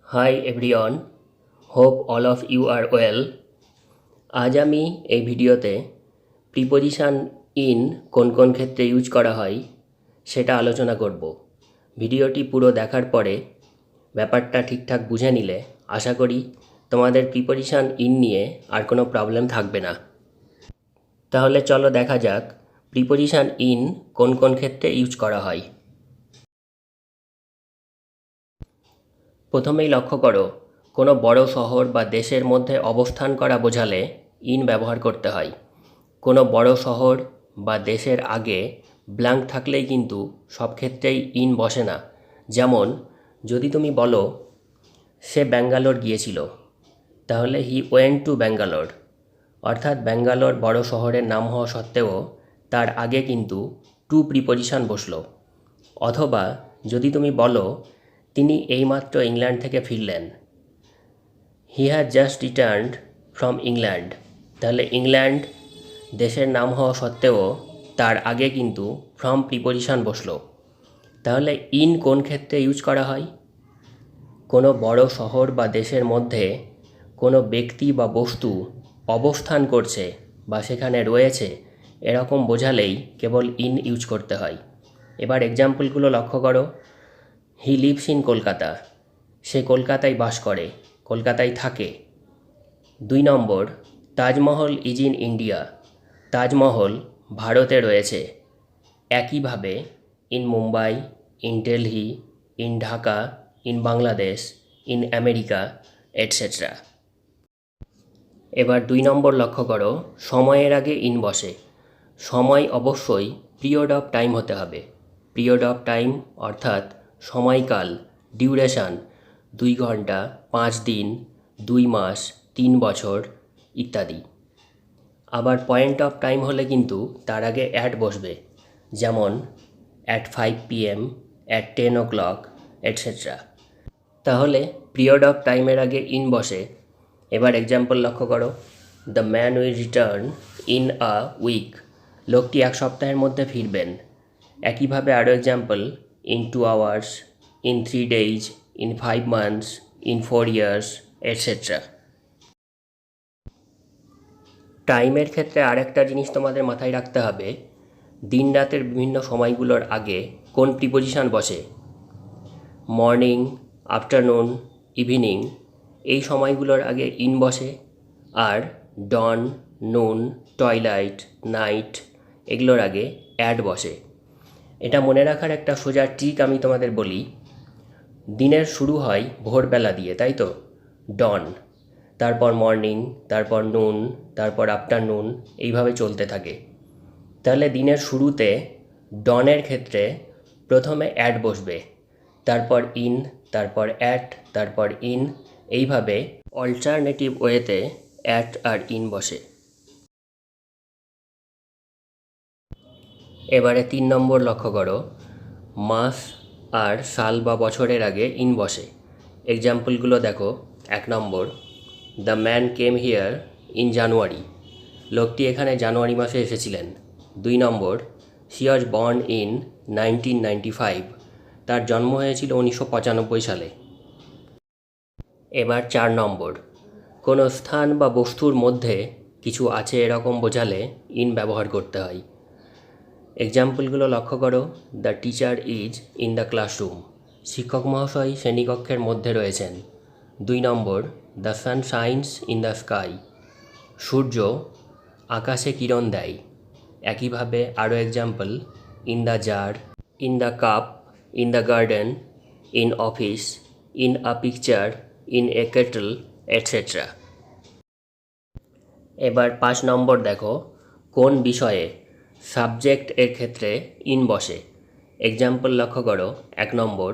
Hi everyone, hope all of you are well. আজ আমি এই ভিডিওতে প্রিপোজিশন ইন কোন কোন ক্ষেত্রে ইউজ করা হয় সেটা আলোচনা করব। ভিডিওটি পুরো দেখার পরে ব্যাপারটা ঠিকঠাক বুঝে নিলে আশা করি তোমাদের প্রিপোজিশন ইন নিয়ে আর কোনো প্রবলেম থাকবে না। তাহলে চলো দেখা যাক প্রিপোজিশন ইন কোন কোন ক্ষেত্রে ইউজ করা হয়। প্রথমেই লক্ষ্য করো, কোনো বড় শহর বা দেশের মধ্যে অবস্থান করা বোঝালে ইন ব্যবহার করতে হয়। কোনো বড় শহর বা দেশের আগে ব্ল্যাঙ্ক থাকলেই কিন্তু সব ক্ষেত্রেই ইন বসে না। যেমন যদি তুমি বলো সে ব্যাঙ্গালোর গিয়েছিল, তাহলে হি ওয়েন্ট টু ব্যাঙ্গালোর, অর্থাৎ ব্যাঙ্গালোর বড় শহরের নাম হওয়া সত্ত্বেও তার আগে কিন্তু টু প্রিপোজিশন বসলো। অথবা যদি তুমি বলো তিনি এইমাত্র ইংল্যান্ড থেকে ফিরলেন, he has just returned from England, তাহলে ইংল্যান্ড দেশের নাম হওয়া সত্ত্বেও তার আগে কিন্তু ফ্রম প্রিপোজিশন বসলো। তাহলে ইন কোন ক্ষেত্রে ইউজ করা হয়? কোনো বড় শহর বা দেশের মধ্যে কোনো ব্যক্তি বা বস্তু অবস্থান করছে বা সেখানে রয়েছে এরকম বোঝালেই কেবল ইন ইউজ করতে হয়। এবার এক্সাম্পলগুলো লক্ষ্য করো। হি লিভস ইন কলকাতা, সে কলকাতায় বাস করে, কলকাতায় থাকে। 2 নম্বর, Taj Mahal is in India, Taj Mahal ভারতে রয়েছে। একইভাবে in Mumbai, in Delhi, in Dhaka, in Bangladesh, in America, etcetera. এবার 2 নম্বর লক্ষ্য করো, সময়ের আগে ইন বসে। সময় অবশ্যই পিরিয়ড অফ টাইম হতে হবে। পিরিয়ড অফ টাইম অর্থাৎ সময়কাল, ডিউরেশান, 2 ঘন্টা, 5 দিন, 2 মাস, 3 বছর ইত্যাদি। আবার পয়েন্ট অফ টাইম হলে কিন্তু তার আগে অ্যাট বসবে, যেমন at 5 PM, at 10 o'clock, etcetera. তাহলে পিরিয়ড অফ টাইমের আগে ইন বসে। এবার এক্সাম্পল লক্ষ্য করো, the man will return in a week, লোকটি 1 সপ্তাহের মধ্যে ফিরবেন। একইভাবে আরও example, in 2 hours, in 3 days, in 5 months, in 4 years, etcetera. টাইমের ক্ষেত্রে আরেকটা জিনিস তোমাদের মাথায় রাখতে হবে, দিন রাতের বিভিন্ন সময়গুলোর আগে কোন প্রিপোজিশন বসে। মর্নিং, আফটারনুন, ইভিনিং এই সময়গুলোর আগে ইন বসে, আর ডন, নুন, টয়লাইট, নাইট এগুলোর আগে অ্যাড বসে। এটা মনে রাখার একটা সোজা ট্রিক আমি তোমাদের বলি। দিনের শুরু হয় ভোরবেলা দিয়ে, তাই তো, ডন, তারপর মর্নিং, তারপর নুন, তারপর আফটারনুন, এইভাবে চলতে থাকে। তাহলে দিনের শুরুতে ডনের ক্ষেত্রে প্রথমে অ্যাড বসবে, তারপর ইন, তারপর অ্যাট, তারপর ইন, এইভাবে অল্টারনেটিভ ওয়েতে অ্যাট আর ইন বসে। এবারে 3 নম্বর লক্ষ্য করো, মাস আর সাল বা বছরের আগে ইন বসে। এক্সাম্পলগুলো দেখো। 1 নম্বর, the man came here in January, লোকটি এখানে জানুয়ারি মাসে এসেছিলেন। 2 নম্বর, শি ওয়াজ বর্ন ইন 1995, তার জন্ম হয়েছিল 1995 সালে। এবার 4 নম্বর, কোনো স্থান বা বস্তুর মধ্যে কিছু আছে এরকম বোঝালে ইন ব্যবহার করতে হয়। এক্সাম্পলগুলো লক্ষ্য করো, the teacher is in the classroom, শিক্ষক মহাশয় শ্রেণীকক্ষের মধ্যে রয়েছেন। 2 নম্বর, the sun shines in the sky, সূর্য আকাশে কিরণ দেয়। একইভাবে আরও example, in the jar, in the cup, in the garden, in office, in a picture, in a kettle, etcetera. এবার 5 নম্বর দেখো, কোন বিষয়ে সাবজেক্ট এর ক্ষেত্রে ইন বসে। এক্সাম্পল লক্ষ্য করো। 1 নম্বর,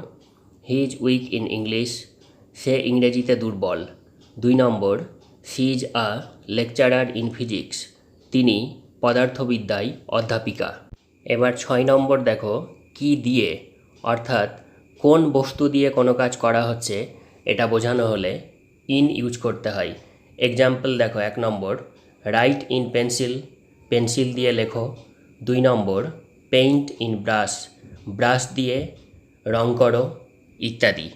he is weak in English, সে ইংরেজিতে দুর্বল। 2 নম্বর, she is a lecturer in physics, তিনি পদার্থবিদ্যায় অধ্যাপিকা। এবার 6 নম্বর দেখো, কি দিয়ে অর্থাৎ কোন বস্তু দিয়ে কোনো কাজ করা হচ্ছে এটা বোঝানো হলে ইন ইউজ করতে হয়। এক্সাম্পল দেখো। 1 নম্বর, রাইট ইন পেন্সিল, পেন্সিল দিয়ে লেখো। 2 নম্বর, পেইন্ট ইন ব্রাশ, ব্রাশ দিয়ে রং করো ইত্যাদি।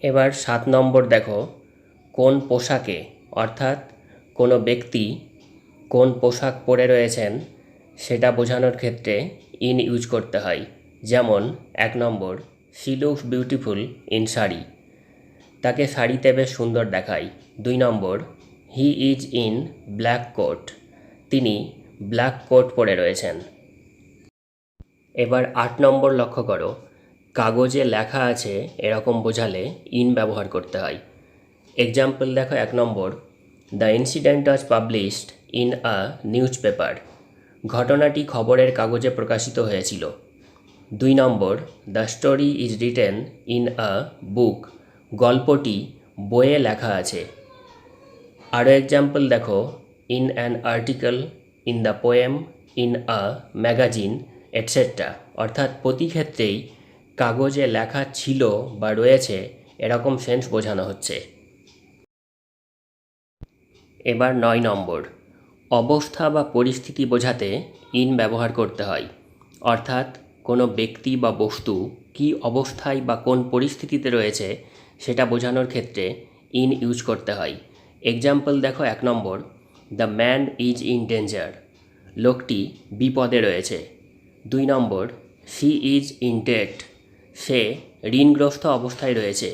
এবার 7 নম্বর দেখো, কোন পোশাকে অর্থাৎ কোনো ব্যক্তি কোন পোশাক পরে রয়েছেন সেটা বোঝানোর ক্ষেত্রে ইন ইউজ করতে হয়। যেমন 1 নম্বর, she looks beautiful in sari, তাকে শাড়িতে বেশ সুন্দর দেখায়। 2 নম্বর, he is in black coat, তিনি ব্ল্যাক কোট পরে রয়েছেন। এবার 8 নম্বর লক্ষ্য করো, কাগজে লেখা আছে এরকম বোঝালে ইন ব্যবহার করতে হয়। এক্সাম্পল দেখো, 1 নম্বর, the incident was published in a newspaper, ঘটনাটি খবরের কাগজে প্রকাশিত হয়েছিল। 2 নম্বর, the story is written in a book, গল্পটি বইয়ে লেখা আছে। আরও এক্সাম্পল দেখো, in an article, in the poem, in a magazine etcetera, অর্থাৎ প্রতি ক্ষেত্রেই কাগজে লেখা ছিল বা রয়েছে এরকম সেন্স বোঝানো হচ্ছে। এবার 9 নম্বর, অবস্থা বা পরিস্থিতি বোঝাতে ইন ব্যবহার করতে হয়। অর্থাৎ কোনো ব্যক্তি বা বস্তু কী অবস্থায় বা কোন পরিস্থিতিতে রয়েছে সেটা বোঝানোর ক্ষেত্রে ইন ইউজ করতে হয়। এক্সাম্পল দেখো, 1 নম্বর, the man is in danger, লোকটি বিপদে রয়েছে। 2 নম্বর, শি ইজ ইন ডেট, সে ঋণগ্রস্ত অবস্থায় রয়েছে।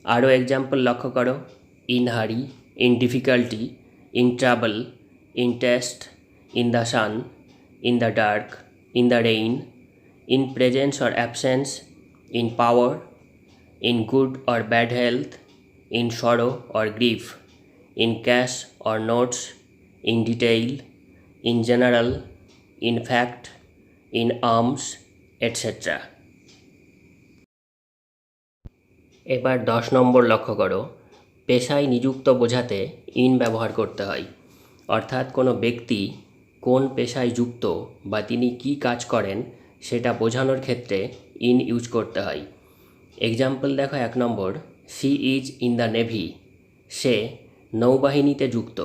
আরও এক্সাম্পল লক্ষ্য করো, in hurry, in difficulty, in trouble, in test, in the sun, in the dark, in the rain, in presence or absence, in power, in good or bad health, in sorrow or grief, in cash or notes, in detail, in general, in fact, in arms, etcetera. এবার 10 নম্বর লক্ষ্য করো, পেশায় নিযুক্ত বোঝাতে in ব্যবহার করতে হয়। অর্থাৎ কোনো ব্যক্তি কোন পেশায় যুক্ত বা তিনি কী কাজ করেন সেটা বোঝানোর ক্ষেত্রে ইন ইউজ করতে হয়। এক্সাম্পল দেখো, 1 নম্বর, she is in the navy, সে নৌবাহিনীতে যুক্ত।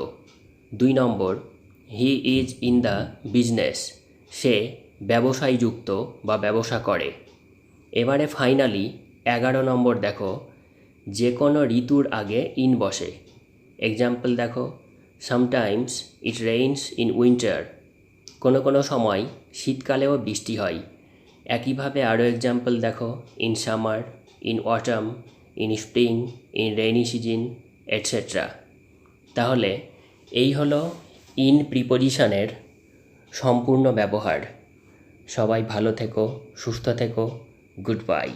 2 নম্বর, he is in the business, সে ব্যবসায় যুক্ত বা ব্যবসা করে। এবারে ফাইনালি 11 নম্বর দেখো, যে কোনো ঋতুর আগে ইন বসে। এক্সাম্পল দেখো, sometimes it rains in winter, কোনো কোনো সময় শীতকালেও বৃষ্টি হয়। একইভাবে আরও এক্সাম্পল দেখো, in summer, in autumn, in spring, in rainy season, etcetera. তাহলে এই হলো ইন প্রিপোজিশনের সম্পূর্ণ ব্যবহার। সবাই ভালো থেকো, সুস্থ থেকো, গুড বাই।